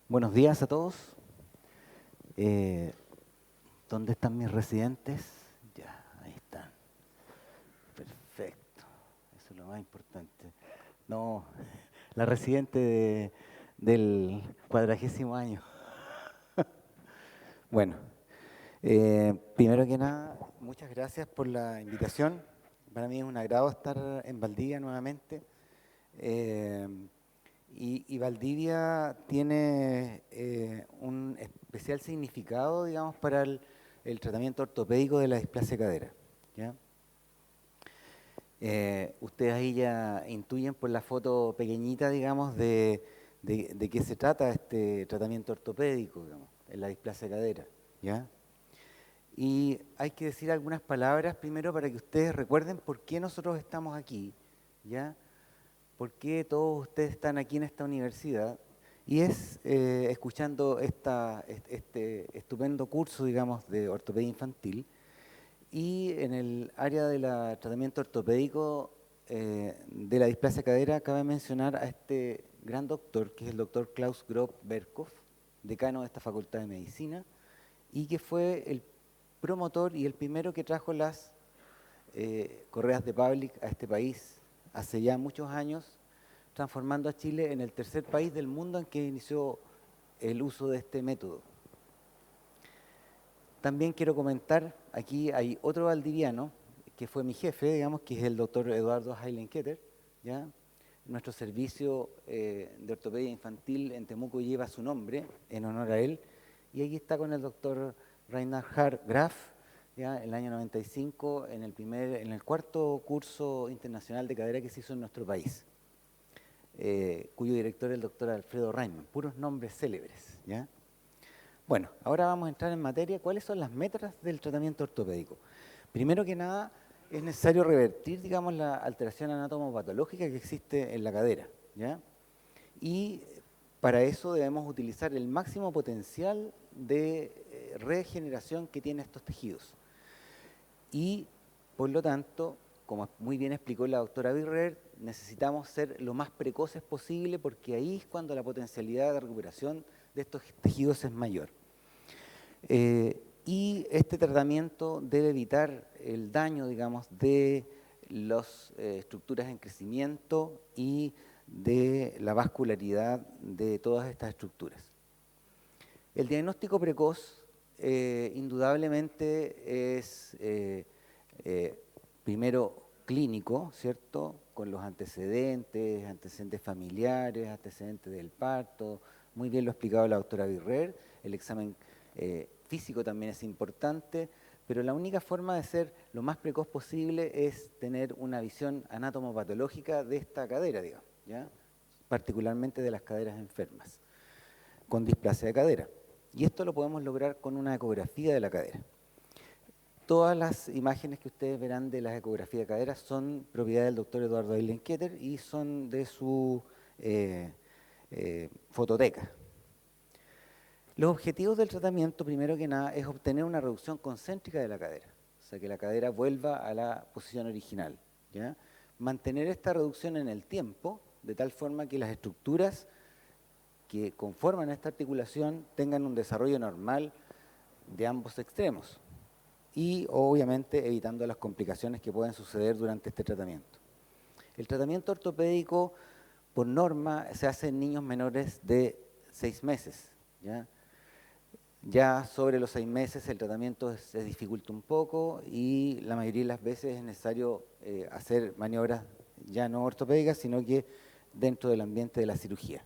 Buenos días a todos. Eh, ¿Dónde están mis residentes? Ya, ahí están. Perfecto. Eso es lo más importante. No, la residente del 40º año. Bueno, primero que nada, muchas gracias por la invitación. Para mí es un agrado estar en Valdivia nuevamente. Eh, y Valdivia tiene un especial significado, digamos, para el tratamiento ortopédico de la displasia de cadera. ¿Ya? Ustedes ahí ya intuyen por la foto pequeñita, digamos, de qué se trata este tratamiento ortopédico, digamos, en la displasia de cadera. ¿Ya? Y hay que decir algunas palabras primero para que ustedes recuerden por qué nosotros estamos aquí. ¿Ya? ¿Por qué todos ustedes están aquí en esta universidad? Y es escuchando este estupendo curso, digamos, de ortopedia infantil. Y en el área del tratamiento ortopédico de la displasia de cadera, cabe mencionar a este gran doctor, que es el doctor Klaus Grob Berkhoff, decano de esta Facultad de Medicina, y que fue el promotor y el primero que trajo las correas de Public a este país hace ya muchos años, transformando a Chile en el tercer país del mundo en que inició el uso de este método. También quiero comentar, aquí hay otro valdiviano, que fue mi jefe, digamos, que es el doctor Eduardo Heilenketter, ¿ya? Nuestro servicio de ortopedia infantil en Temuco lleva su nombre, en honor a él, y aquí está con el doctor Reinhard Graf, ¿ya? En el año 95, en el cuarto curso internacional de cadera que se hizo en nuestro país. Cuyo director es el doctor Alfredo Reimann, puros nombres célebres. ¿Ya? Bueno, ahora vamos a entrar en materia. ¿Cuáles son las metas del tratamiento ortopédico? Primero que nada, es necesario revertir, digamos, la alteración anatomopatológica que existe en la cadera. ¿Ya? Y para eso debemos utilizar el máximo potencial de regeneración que tienen estos tejidos. Y, por lo tanto, como muy bien explicó la doctora Birrer, necesitamos ser lo más precoces posible porque ahí es cuando la potencialidad de recuperación de estos tejidos es mayor. Y este tratamiento debe evitar el daño, digamos, de las estructuras en crecimiento y de la vascularidad de todas estas estructuras. El diagnóstico precoz indudablemente es primero clínico, ¿cierto? Con los antecedentes familiares, antecedentes del parto, muy bien lo ha explicado la doctora Birrer, el examen físico también es importante, pero la única forma de ser lo más precoz posible es tener una visión anatomopatológica de esta cadera, digamos, ¿ya? Particularmente de las caderas enfermas, con displasia de cadera. Y esto lo podemos lograr con una ecografía de la cadera. Todas las imágenes que ustedes verán de las ecografías de cadera son propiedad del doctor Eduardo Heilenketter y son de su fototeca. Los objetivos del tratamiento, primero que nada, es obtener una reducción concéntrica de la cadera, o sea, que la cadera vuelva a la posición original. ¿Ya? Mantener esta reducción en el tiempo, de tal forma que las estructuras que conforman esta articulación tengan un desarrollo normal de ambos extremos y obviamente evitando las complicaciones que pueden suceder durante este tratamiento. El tratamiento ortopédico por norma se hace en niños menores de 6 meses. Ya sobre los 6 meses el tratamiento se dificulta un poco y la mayoría de las veces es necesario hacer maniobras ya no ortopédicas, sino que dentro del ambiente de la cirugía.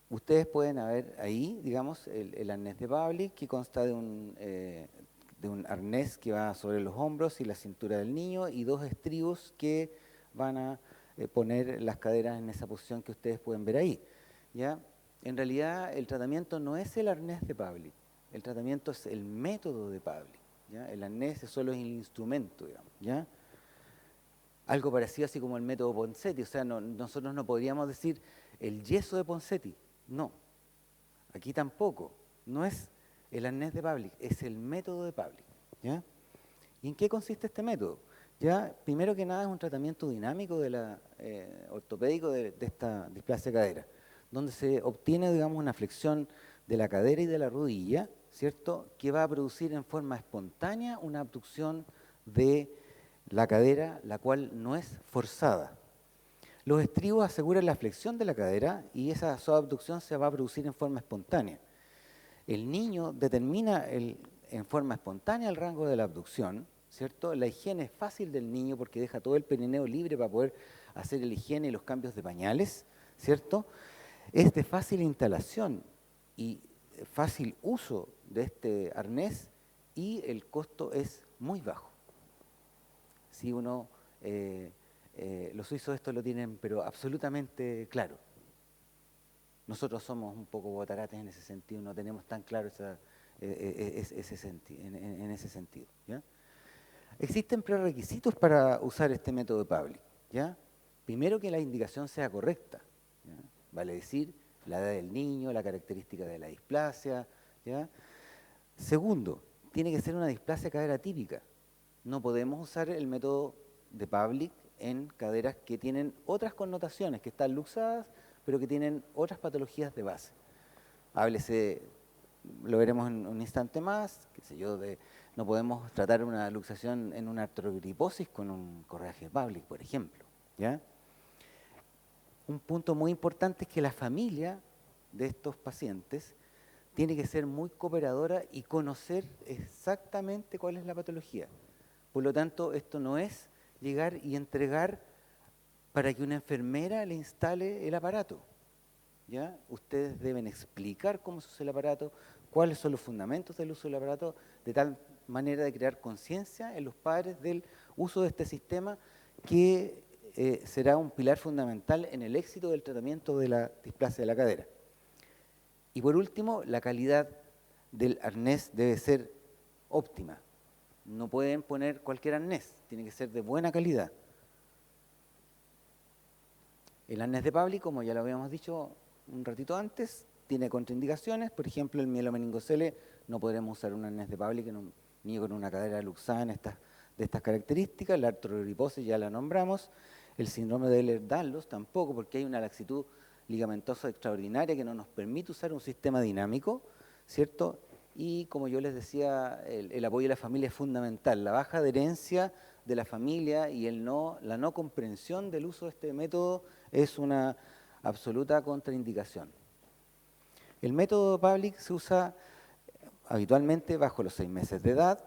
Ustedes pueden ver ahí, digamos, el arnés de Public, que consta de un arnés que va sobre los hombros y la cintura del niño y dos estribos que van a poner las caderas en esa posición que ustedes pueden ver ahí. ¿Ya? En realidad, el tratamiento no es el arnés de Public, el tratamiento es el método de Public. ¿Ya? El arnés solo es el instrumento, digamos. ¿Ya? Algo parecido así como el método Ponseti, o sea, nosotros no podríamos decir el yeso de Ponseti. No, aquí tampoco, no es el arnés de Public, es el método de Public. ¿Ya? ¿Y en qué consiste este método? Ya, primero que nada es un tratamiento dinámico de ortopédico de esta displasia de cadera, donde se obtiene, digamos, una flexión de la cadera y de la rodilla, ¿cierto?, que va a producir en forma espontánea una abducción de la cadera, la cual no es forzada. Los estribos aseguran la flexión de la cadera y esa abducción se va a producir en forma espontánea. El niño determina en forma espontánea el rango de la abducción, ¿cierto? La higiene es fácil del niño porque deja todo el perineo libre para poder hacer la higiene y los cambios de pañales, ¿cierto? Es de fácil instalación y fácil uso de este arnés y el costo es muy bajo. Si uno, los suizos esto lo tienen pero absolutamente claro. Nosotros somos un poco botarates en ese sentido, no tenemos tan claro en ese sentido. ¿Ya? Existen prerequisitos para usar este método de Pavlik. ¿Ya? Primero, que la indicación sea correcta. ¿Ya? Vale decir, la edad del niño, la característica de la displasia. ¿Ya? Segundo, tiene que ser una displasia cadera típica. No podemos usar el método de Pavlik en caderas que tienen otras connotaciones, que están luxadas, pero que tienen otras patologías de base. Háblese, lo veremos en un instante más, qué sé yo, no podemos tratar una luxación en una artrogriposis con un correaje Pavlik, por ejemplo. ¿Ya? Un punto muy importante es que la familia de estos pacientes tiene que ser muy cooperadora y conocer exactamente cuál es la patología. Por lo tanto, esto no es llegar y entregar para que una enfermera le instale el aparato. ¿Ya? Ustedes deben explicar cómo se usa el aparato, cuáles son los fundamentos del uso del aparato, de tal manera de crear conciencia en los padres del uso de este sistema que será un pilar fundamental en el éxito del tratamiento de la displasia de la cadera. Y por último, la calidad del arnés debe ser óptima. No pueden poner cualquier arnés, tiene que ser de buena calidad. El arnés de Pavlik, como ya lo habíamos dicho un ratito antes, tiene contraindicaciones. Por ejemplo, el mielomeningocele, no podremos usar un arnés de Pavlik en un niño con una cadera luxada de estas características. La artrogriposis ya la nombramos. El síndrome de Ehlers-Danlos tampoco, porque hay una laxitud ligamentosa extraordinaria que no nos permite usar un sistema dinámico, ¿cierto? Y como yo les decía, el apoyo de la familia es fundamental. La baja adherencia de la familia y la no comprensión del uso de este método es una absoluta contraindicación. El método Pavlik se usa habitualmente bajo los 6 meses de edad.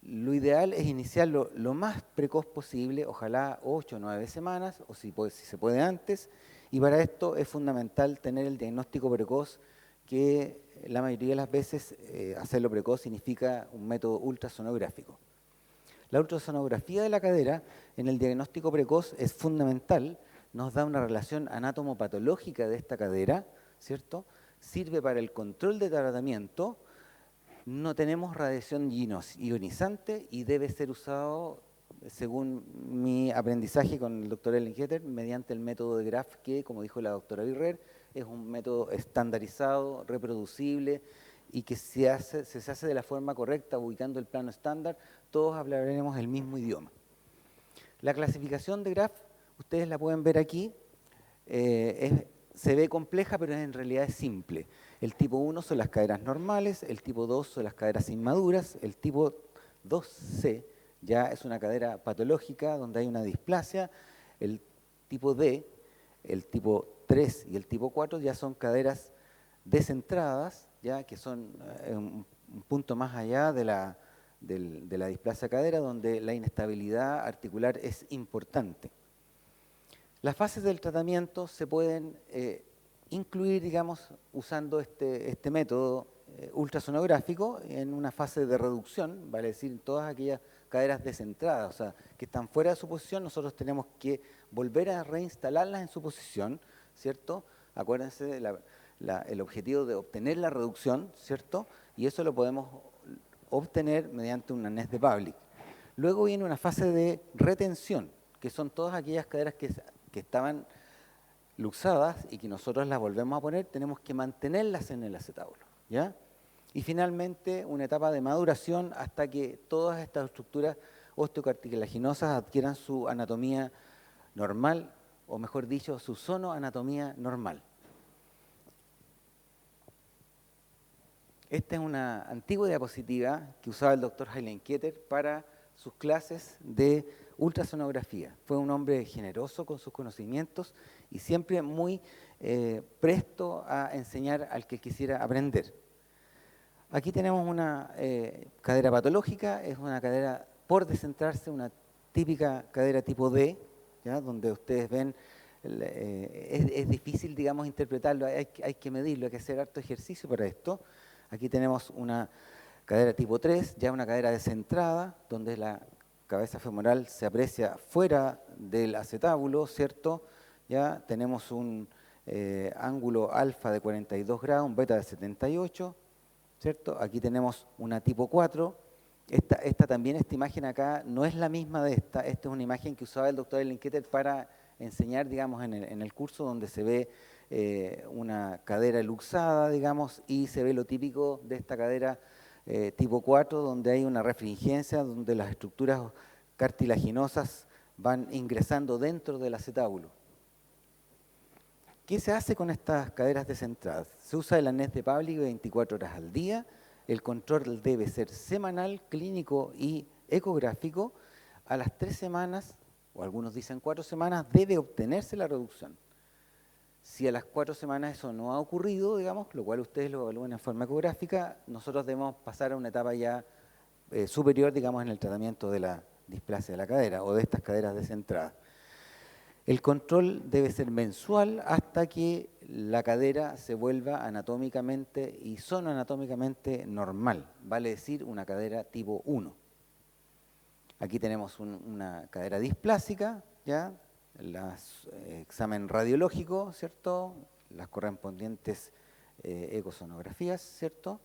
Lo ideal es iniciarlo lo más precoz posible, ojalá 8 o 9 semanas, o si se puede antes, y para esto es fundamental tener el diagnóstico precoz, que la mayoría de las veces hacerlo precoz significa un método ultrasonográfico. La ultrasonografía de la cadera en el diagnóstico precoz es fundamental, nos da una relación anatomopatológica de esta cadera, ¿cierto? Sirve para el control de tratamiento. No tenemos radiación ionizante y debe ser usado, según mi aprendizaje con el doctor Ellenketer, mediante el método de Graf, que, como dijo la doctora Birrer, es un método estandarizado, reproducible y que se hace de la forma correcta, ubicando el plano estándar. Todos hablaremos el mismo idioma. La clasificación de Graf, ustedes la pueden ver aquí, se ve compleja, pero en realidad es simple. El tipo 1 son las caderas normales, el tipo 2 son las caderas inmaduras, el tipo 2C ya es una cadera patológica donde hay una displasia, el tipo D, el tipo 3 y el tipo 4 ya son caderas descentradas, ya que son un punto más allá de la displasia cadera, donde la inestabilidad articular es importante. Las fases del tratamiento se pueden incluir, digamos, usando este método ultrasonográfico en una fase de reducción, vale decir, todas aquellas caderas descentradas, o sea, que están fuera de su posición, nosotros tenemos que volver a reinstalarlas en su posición, ¿cierto? Acuérdense el objetivo de obtener la reducción, ¿cierto? Y eso lo podemos obtener mediante un arnés de Pavlik. Luego viene una fase de retención, que son todas aquellas caderas que estaban luxadas y que nosotros las volvemos a poner, tenemos que mantenerlas en el acetábulo, ¿ya? Y finalmente una etapa de maduración hasta que todas estas estructuras osteocartilaginosas adquieran su anatomía normal, o mejor dicho, su zonoanatomía normal. Esta es una antigua diapositiva que usaba el doctor Heilenketer para sus clases de ultrasonografía. Fue un hombre generoso con sus conocimientos y siempre muy presto a enseñar al que quisiera aprender. Aquí tenemos una cadera patológica, es una cadera por descentrarse, una típica cadera tipo D, ¿ya? Donde ustedes ven, es difícil, digamos, interpretarlo, hay que medirlo, hay que hacer harto ejercicio para esto. Aquí tenemos una cadera tipo 3, ya una cadera descentrada, donde la cabeza femoral se aprecia fuera del acetábulo, ¿cierto? Ya tenemos un ángulo alfa de 42 grados, un beta de 78, ¿cierto? Aquí tenemos una tipo 4. Esta también, esta imagen acá, no es la misma de esta. Esta es una imagen que usaba el doctor Heilenketer para enseñar, digamos, en el curso, donde se ve una cadera luxada, digamos, y se ve lo típico de esta cadera tipo 4, donde hay una refringencia, donde las estructuras cartilaginosas van ingresando dentro del acetábulo. ¿Qué se hace con estas caderas descentradas? Se usa el arnés de Pavlik 24 horas al día. El control debe ser semanal, clínico y ecográfico. A las 3 semanas, o algunos dicen 4 semanas, debe obtenerse la reducción. Si a las 4 semanas eso no ha ocurrido, digamos, lo cual ustedes lo evalúan en forma ecográfica, nosotros debemos pasar a una etapa ya superior, digamos, en el tratamiento de la displasia de la cadera o de estas caderas descentradas. El control debe ser mensual hasta que la cadera se vuelva anatómicamente y sonoanatómicamente normal, vale decir una cadera tipo 1. Aquí tenemos una cadera displásica, ¿ya? Examen radiológico, ¿cierto? Las correspondientes ecosonografías, ¿cierto?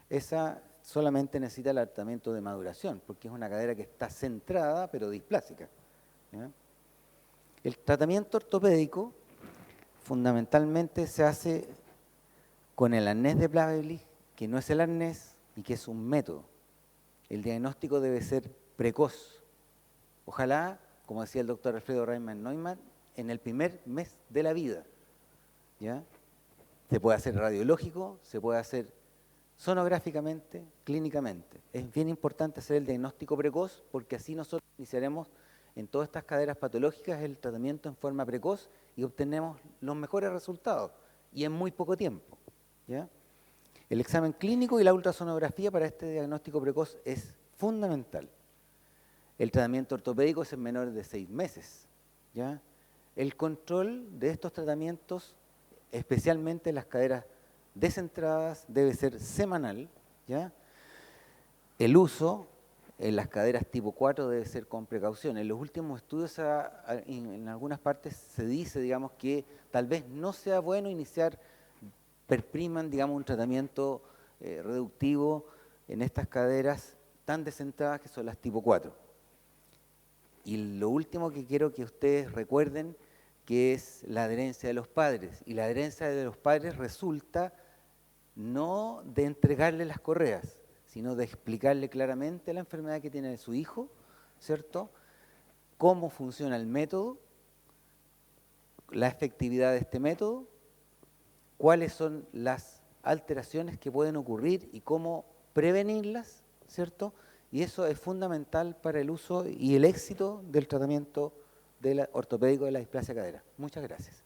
Esa solamente necesita el tratamiento de maduración, porque es una cadera que está centrada pero displásica, ¿ya? El tratamiento ortopédico fundamentalmente se hace con el arnés de Pavlik, que no es el arnés y que es un método. El diagnóstico debe ser precoz. Ojalá, como decía el doctor Alfredo Reimann Neumann, en el primer mes de la vida, ¿ya? Se puede hacer radiológico, se puede hacer sonográficamente, clínicamente. Es bien importante hacer el diagnóstico precoz porque así nosotros iniciaremos en todas estas caderas patológicas el tratamiento en forma precoz y obtenemos los mejores resultados y en muy poco tiempo, ¿ya? El examen clínico y la ultrasonografía para este diagnóstico precoz es fundamental. El tratamiento ortopédico es en menores de 6 meses, ¿ya? El control de estos tratamientos, especialmente las caderas descentradas, debe ser semanal, ¿ya? El uso en las caderas tipo 4 debe ser con precaución. En los últimos estudios, en algunas partes se dice, digamos, que tal vez no sea bueno iniciar perpriman, digamos, un tratamiento reductivo en estas caderas tan descentradas que son las tipo 4. Y lo último que quiero que ustedes recuerden, que es la adherencia de los padres. Y la adherencia de los padres resulta no de entregarle las correas, sino de explicarle claramente la enfermedad que tiene su hijo, ¿cierto? Cómo funciona el método, la efectividad de este método, cuáles son las alteraciones que pueden ocurrir y cómo prevenirlas, ¿cierto? Y eso es fundamental para el uso y el éxito del tratamiento ortopédico de la displasia cadera. Muchas gracias.